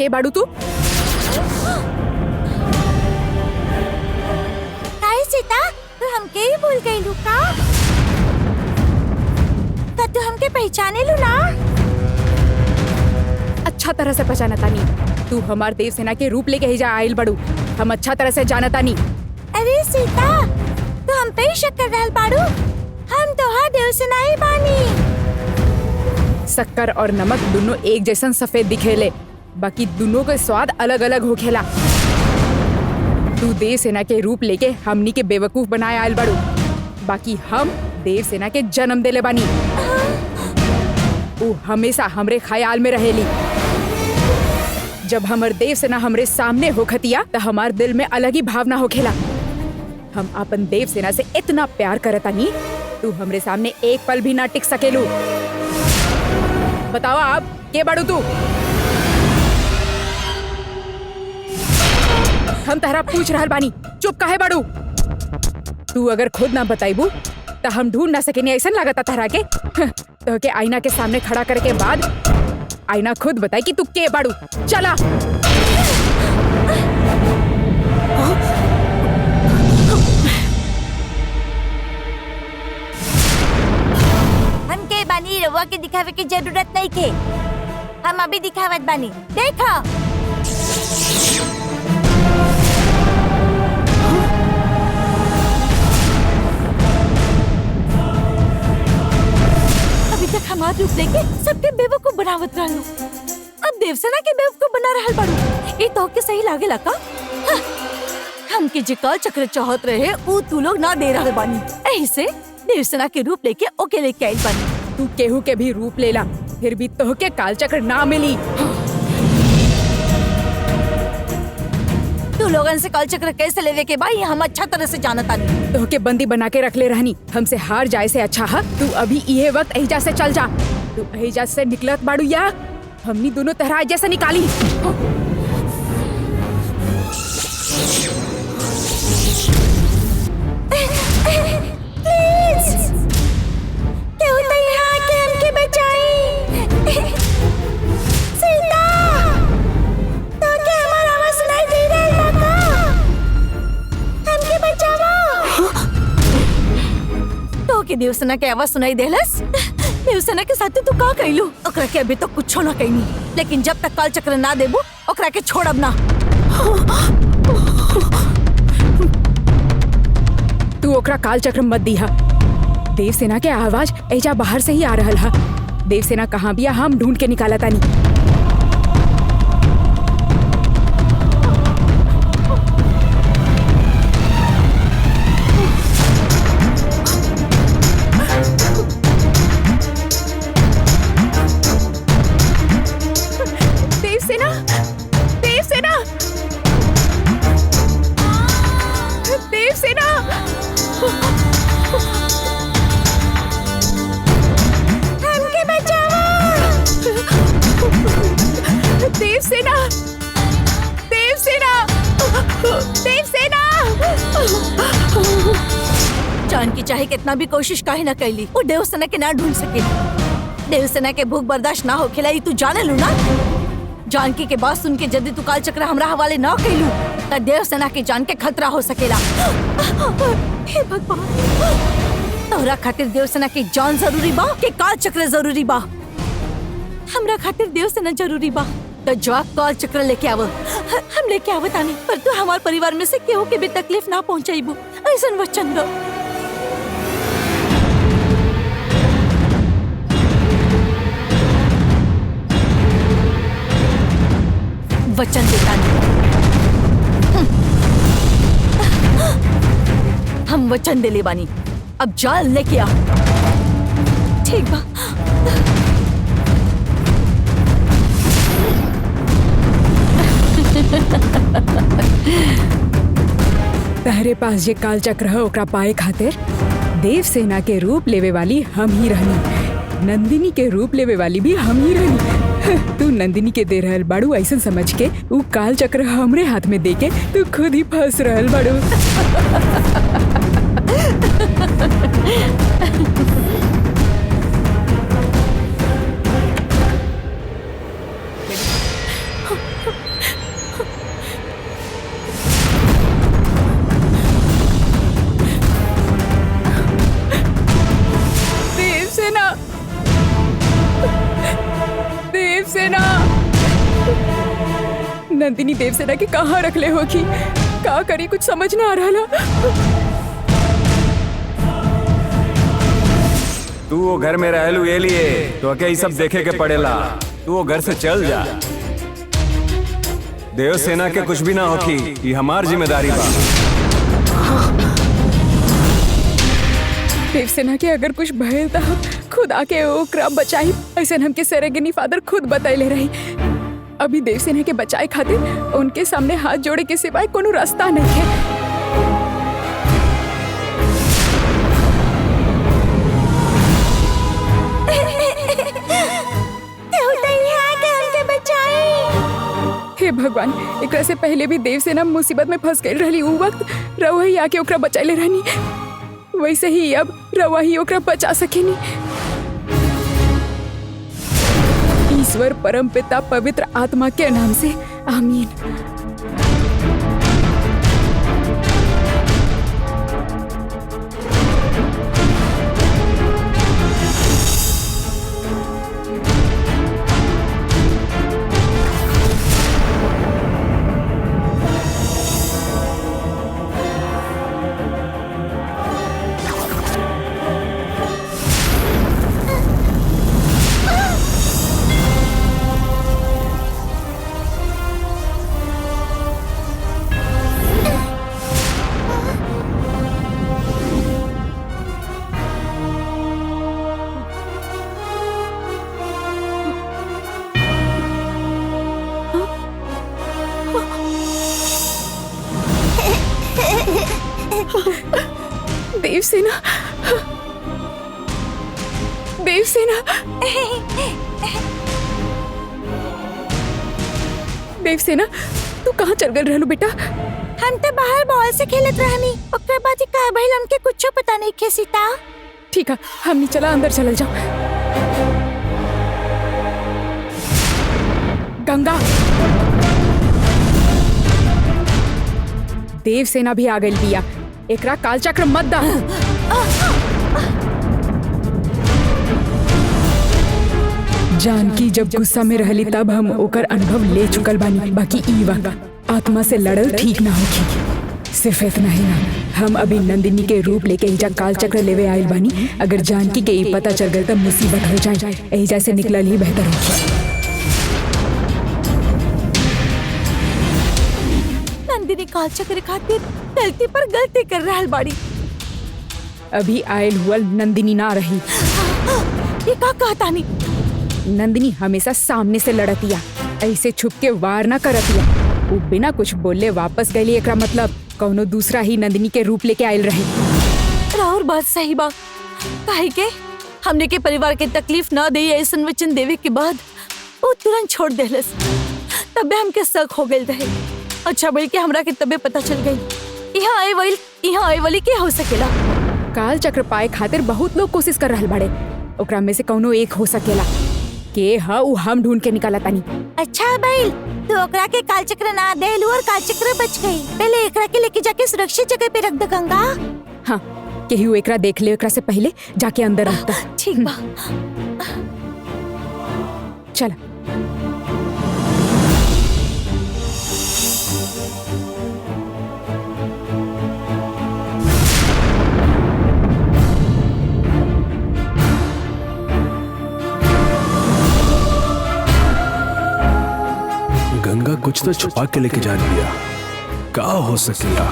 के बाड़ू तू? काहे सीता, तू हमके ही भूल गईलू का? तो तू हमके पहचाने लू ना? अच्छा तरह से पहचाना तानी, तू हमार देव सेना के रूप लेके ही जा आइल बड़ू। हम अच्छा तरह से जाना तानी। अरे सीता, तू हम पे ही शक कर रहल बाड़ू? हम तो हाँ देव सेना ही बानी। शक्कर और नमक दोनों एक जैसन सफेद दिखेले, बाकी दोनों का स्वाद अलग अलग होखेला। तू देव सेना के रूप लेके हमनी के बेवकूफ बनाए आयल बड़ू, बाकी हम देव सेना के जन्म देले बानी। वो हमेशा हमरे ख्याल में रहेली। जब हमर देव सेना हमरे सामने होखतिया तो हमार दिल में अलग ही भावना होखेला। हम अपन देव सेना से इतना प्यार करतानी, तू हमरे सामने एक पल भी ना टिक सकेलू। बताओ आप के बाड़ू तू? हम तहरा पूछ रहल बानी, चुप काहे बाड़ू? तू अगर खुद ना बताइबू तो हम ढूंढ ना सकेनी ऐसन लागता तहरा के। तो के आईना के सामने खड़ा करे के बाद आईना खुद बताई कि तू के बाड़ू। चला। हमके बानी रवा के दिखावे की जरूरत नहीं के। हम अभी दिखावत बानी, देखो। अभी तक हमार रूप लेके सबके बेवकूफ बनावत रहलू, अब देवसेना के बेवकूफ बना रहल बाड़ू। ये तो के सही लागेला का? हाँ। हमके जे काल चक्र चाहत रहे वो तू लोग ना दे रहल बानी, ऐसे देवसेना के रूप लेके ओके लेके आइल बानी। तू केहू के भी रूप लेला, फिर भी तोहके काल चक्र ना मिली। तू लोगन से काल चक्र कैसे लेवे के भाई हम अच्छा तरह से जानता नहीं। तोहके बंदी बना के रख ले रहनी, हमसे हार जाए से अच्छा है तू अभी ये वक्त एहिजा से चल जा। तू एहिजा से निकलत बाड़ू या हमनी दोनों तरह एहिजा से निकाली। देवसेना के आवाज सुनाई देलस। देवसेना के साथ तू का कइलू? ओकरा के अभी तक कुछ ना कइनी, लेकिन जब तक काल चक्र ना देबू ओकरा के छोड़ब ना। तू ओकरा काल चक्र मत दीहा। देवसेना के आवाज एजा बाहर से ही आ रहल हा। देवसेना कहाँ बिया हम ढूंढ के निकाला तानी। जान की चाहे कितना भी कोशिश काहे ना कैली, वो देवसेना के ना ढूंढ सकेली। देवसेना के भूख बर्दाश्त ना होखेला, ये तू जाने लू ना। जानकी के बात सुन के यदि तू काल चक्र हमरा हवाले ना कैलू तो देवसेना के जान के खतरा हो सकेला। हे भगवान, तोहरा खातिर देवसेना की जान जरूरी बा कि काल चक्र जरूरी बा? हमरा खातिर देवसेना जरूरी बा तो जवाब काल चक्र लेके आव। हम लेके आवत आनी, पर तू हमार परिवार में से केहू के भी तकलीफ ना पहुंचाईबू, ऐसन वचन दो। वचन देता नहीं। हम वचन दे ले बानी, अब जा लेके आ। ठीक बा। तहरे पास जे काल चक्र है ओकरा पाए खातिर देवसेना के रूप लेवे वाली हम ही रहनी, नंदिनी के रूप लेवे वाली भी हम ही रहनी। तू नंदिनी के दे रहल बाड़ू ऐसा समझ के वो काल चक्र हमरे हाथ में देके तू खुद ही फंस रहल बाड़ू। नंदिनी देवसेना के कहाँ रखले होगी। का करी कुछ समझ ना आ रहा। तू वो घर में रहलू ये लिए तो क्या ये सब देखे के पड़ेला। तू वो घर से चल जा। देवसेना के कुछ भी ना होगी, ये हमार जिम्मेदारी बा। देवसेना के अगर कुछ भयल त हम खुद आके ओकरा बचाई, ऐसा हमके सेरेगनी फादर खुद बतैले रही। अभी देवसेना के बचाए खातिर उनके सामने हाथ जोड़े के सिवाय कोनो रास्ता नहीं है। हे भगवान, एकरा से पहले भी देवसेना मुसीबत में फंस गई रही। उ वक्त रवा ही आके ओकरा बचाइले रहनी, वैसे ही अब रवा ही ओकरा बचा सकेनी। ईश्वर परम पिता पवित्र आत्मा के नाम से आमीन। देवसेना, देवसेना, देवसेना, तू कहाँ चल गई रहलू बेटा? हम तो बाहर बॉल से खेलत रहनी, ओकर बाद ही का भइल हमके कुछ पता नहीं के सीता। ठीक है, हमनी चला अंदर चल जाओ। गंगा, देवसेना भी आ गई बिया, एकरा कालचक्र मत दा। जानकी जब गुस्सा में रहली तब हम ओकर अनुभव ले चुकल बानी। बाकी ई वक्त आत्मा से लड़ल ठीक ना होगी। सिर्फ इतना ही ना, हम अभी नंदिनी के रूप लेके एजा कालचक्र लेवे आइल बानी। अगर जानकी के ई पता चल गई तब मुसीबत हो जाए। एजा से निकलल ही बेहतर होगी। नंदिनी कालचक्र खातिर गलती पर गलती कर रहल बाड़ी। अभी आयल हुआ नंदिनी ना रही। ये का कहता नहीं? नंदिनी हमेशा सामने से लड़तिया, ऐसे छुप के वार ना करतिया। वो बिना कुछ बोले वापस गई। एकरा मतलब कौनो दूसरा ही नंदिनी के रूप लेके आयल रही। राहुल बात सही बा, काहे के हमने के परिवार के तकलीफ ना दे ऐसन वचन देवे के बाद वो तुरंत छोड़ देलस। तबे हमके शक हो गइल रहे। अच्छा बोल के हमरा के तबे पता चल गई यहाँ आए वाली के हो सकेला। काल चक्र पाए खातिर बहुत लोग कोशिश कर रहल बाड़े, ओकरा में से कौनो एक हो सकेला। के हा उ हम ढूंढ के निकाला तानी। अच्छा भाई, तो ओकरा के काल चक्र ना देलू और काल चक्र बच गई। पहले एकरा के लेके जाके सुरक्षित जगह पे रख दे गंगा। हाँ, केहू एकरा देख ले, एकरा से पहले जाके अंदर रखता। ठीक बा, चल। गंगा कुछ तो छुपा के लेके जा रही है, क्या हो सकेला?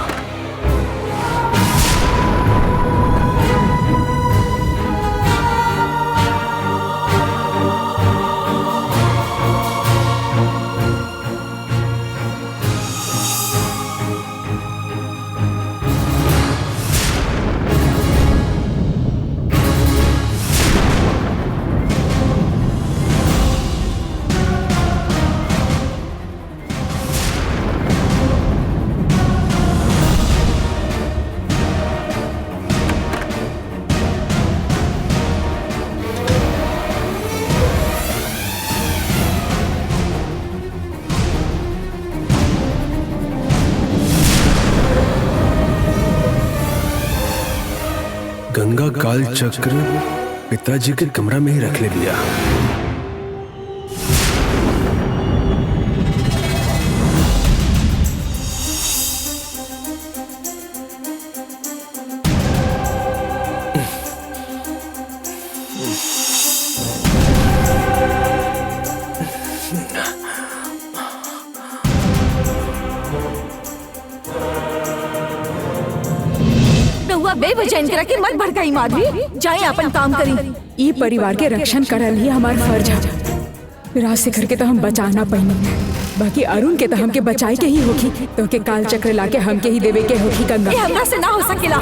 गंगा काल चक्र पिताजी के कमरा में ही रख ले लिया। रउआ बेवजह इनकरा के मत भड़काई माधवी। जाए अपन काम करी। ई परिवार के रक्षण करल ही हमार फर्ज है। राजशेखर के तो हम बचाना पहिनी, बाकी अरुण के तो हमके बचाई के ही होगी। तो के काल चक्र लाके हमके ही देवे के होगी गंगा। ये हमरा से ना हो सकेला।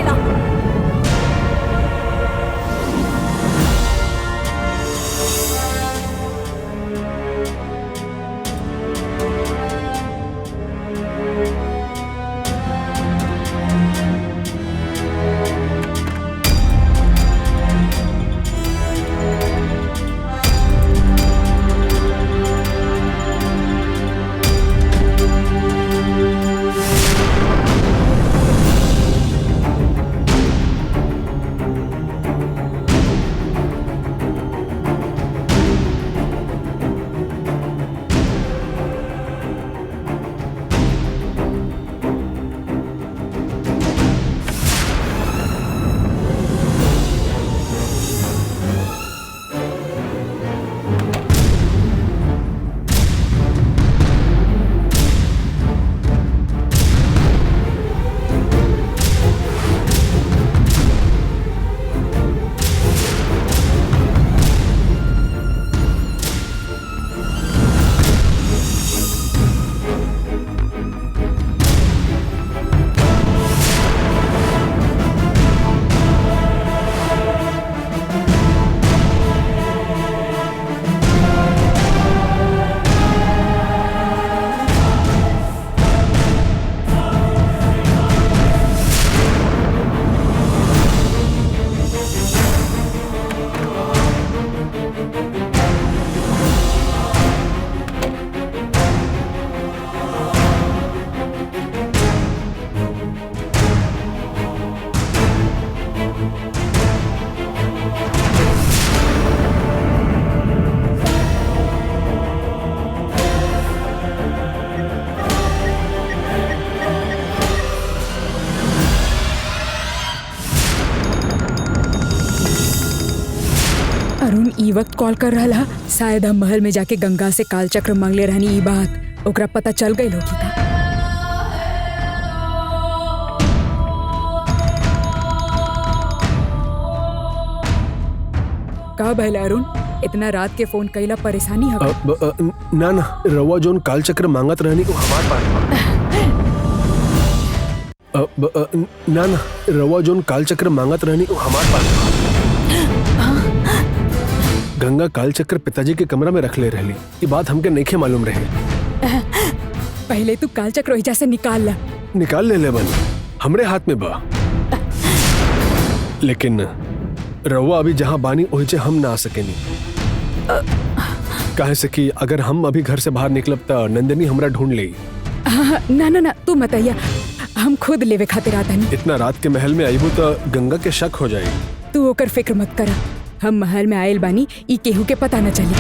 अरुण ई वक्त कॉल कर रहा हा। शायद हम महल में जाके गंगा से काल चक्र मांगले रहनी। ई बात ओकरा पता चल गई होगी का भइल अरुण? इतना रात के फोन कईला परेशानी है? ना ना, रवा जोन काल चक्र मांगत रहनी को हमार पास ना ना, रवा जोन काल चक्र मांगत रहनी को हमार पास गंगा काल चक्र पिताजी के कमरा में रख ले रहली। ये बात हमके नहीं मालूम रहे। पहले तू काल चक्र ओहिजा से निकाल ला। निकाल ले बन, हमरे हाथ में बा। लेकिन रवा अभी जहाँ बानी ओहिजे हम ना आ सकेनी। काहे से कि अगर हम अभी घर से बाहर निकलब त नंदिनी हमरा ढूंढ लेगी। ना ना ना, तू मत आइया, हम खुद लेवे खातिर आता नहीं। इतना रात के महल में आईबू तो गंगा के शक हो जाएगी। तू ओकर फिक्र मत करा, हम महल में आयल बानी, ई केहू के पता न चली।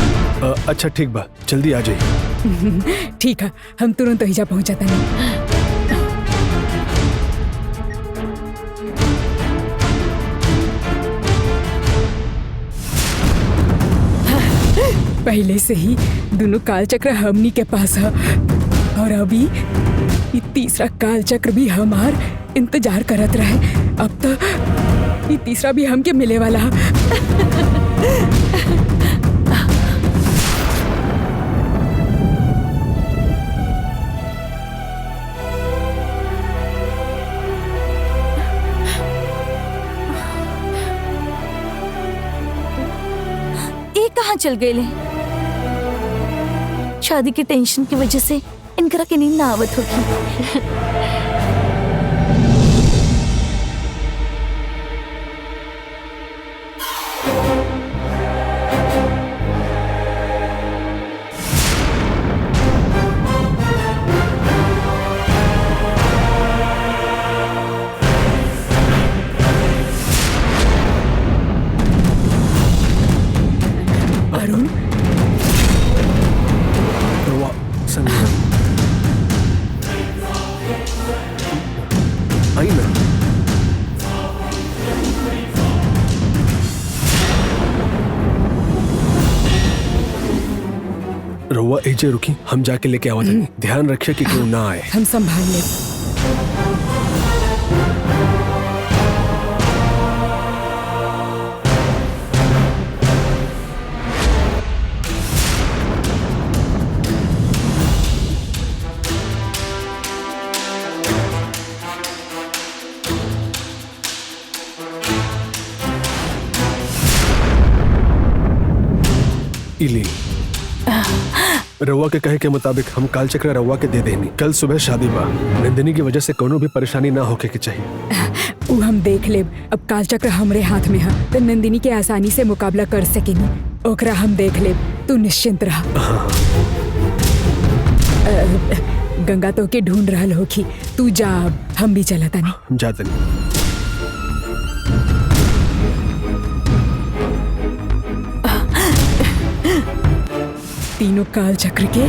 अच्छा ठीक बा, जल्दी आ जाइए। ठीक है, हम तुरंत ओहिजा पहुंचाता नहीं। पहले से ही दोनों काल चक्र हमनी के पास है और अभी ये तीसरा काल चक्र भी हमार इंतजार करत रहे। अब तो ये तीसरा भी हमके मिले वाला है। ये कहाँ चल गए? शादी के टेंशन की वजह से इनकरा के नींद ना आवत होगी। अरुण, आई ना। रउआ एजे रुकी, हम जाके लेके आवा तनी। ध्यान रखिए कि कोई ना आए। हम संभाल ले। इली रउआ के कहे के मुताबिक हम काल चक्र रउआ के दे देनी। कल सुबह शादी बा, नंदिनी की वजह से कोनो भी परेशानी ना होके के चाहिए। उ हम देख लेब। अब काल चक्र हमरे हाथ में है तो नंदिनी के आसानी से मुकाबला कर सकेनी। ओकरा हम देख लेब, तू निश्चिंत रह। गंगा तो के ढूंढ रहल होखी, तू जा, हम भी चला तानी। जाते नहीं। तीनों काल चक्र के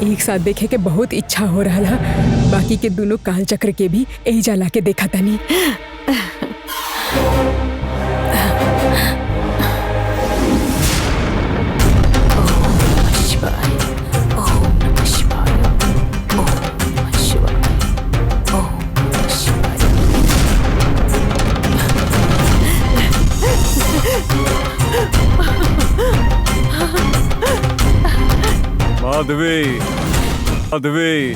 एक साथ देखे के बहुत इच्छा हो रहा है। बाकी के दोनों काल चक्र के भी एजा ला के देखा तानी। माधवी, माधवी,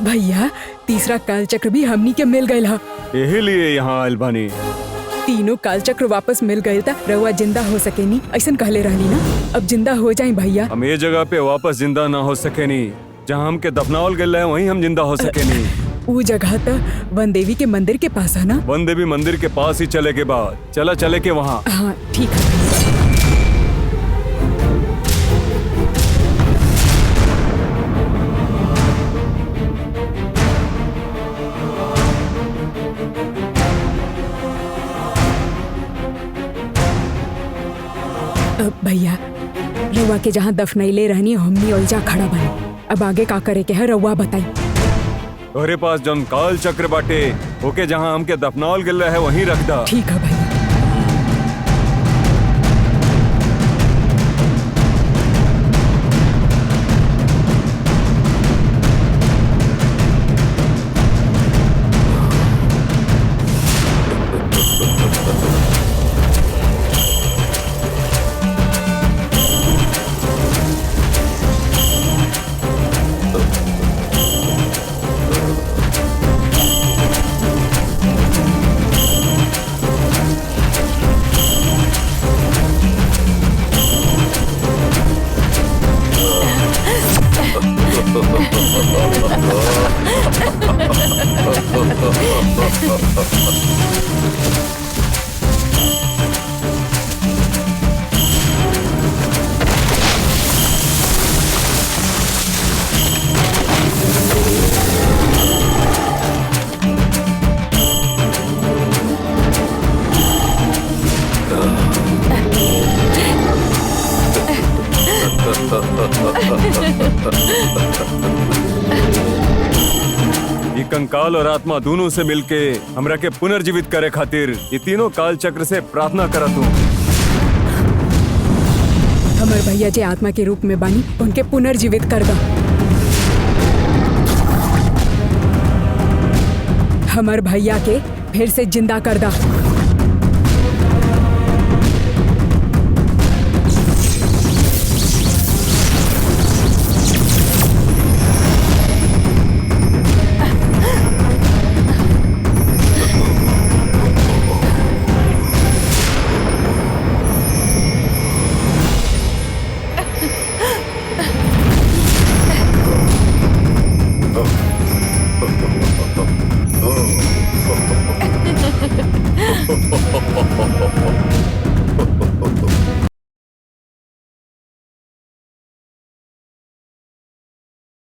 भैया तीसरा काल चक्र भी हमनी के मिल गयल हा। यही लिए यहाँ आयल बानी। तीनों काल चक्र वापस मिल गए था, रउआ जिंदा हो सकेनी ऐसा कहले रहली ना। अब जिंदा हो जाए भैया। हम ये जगह पे वापस जिंदा ना हो सकेनी जहाँ हमके दफनावल गए है, वहीं हम जिंदा हो सकेनी। वो जगह तो वन देवी के मंदिर के पास है ना। वन देवी मंदिर के पास ही चले के बाद चले के वहाँ। हाँ ठीक है। भैया रउआ के जहाँ दफनैले रहनी हमनी ओइजा खड़ा बनी। अब आगे का करे के है रउआ बताई। तोहरे पास जौन काल चक्र बाटे ओके जहाँ हमके दफनावल गए है वहीं रख दा। ठीक है भैया। ये कंकाल और आत्मा दोनों से मिलके हमरा के पुनर्जीवित करे खातिर ये तीनों काल चक्र से प्रार्थना करत हूँ। हमर भैया जे आत्मा के रूप में बानी उनके पुनर्जीवित कर दो। हमर भैया के फिर से जिंदा कर दा।